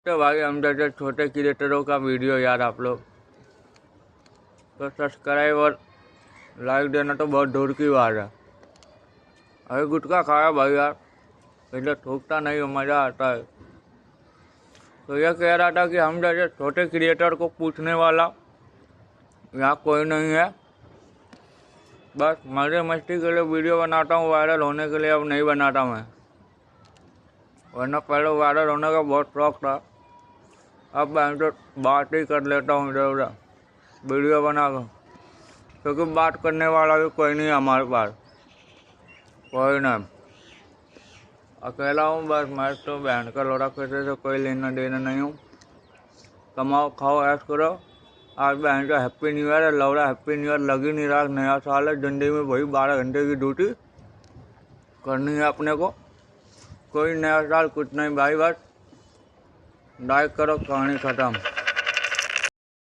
तो भाई हम जैसे छोटे क्रिएटरों का वीडियो यार आप लोग तो सब्सक्राइब और लाइक देना तो बहुत दूर की बात है। अरे गुटखा खाया भाई यार, पहले थूकता नहीं हो, मज़ा आता है। तो यह कह रहा था कि हम जैसे छोटे क्रिएटर को पूछने वाला यहाँ कोई नहीं है। बस मज़े मस्ती के लिए वीडियो बनाता हूँ, वायरल होने के लिए अब नहीं बनाता मैं, वरना पहले वायरल होने का बहुत शौक था। अब मैं तो बात ही कर लेता हूँ इधर उधर वीडियो बना कर, क्योंकि बात करने वाला भी कोई नहीं है हमारे पास, कोई नहीं। अकेला हूँ बस, मैं तो बहन का लोड़ा किसी से कोई लेना देना नहीं हूँ। कमाओ खाओ ऐश करो। आज बहन का हैप्पी न्यू ईयर है, लौड़ा हैप्पी न्यू ईयर लग ही नहीं रहा। नया साल है, जिंदगी में वही 12 घंटे की ड्यूटी करनी है अपने को। कोई नया साल कुछ नहीं भाई, बस लाइक करो, कहानी खत्म।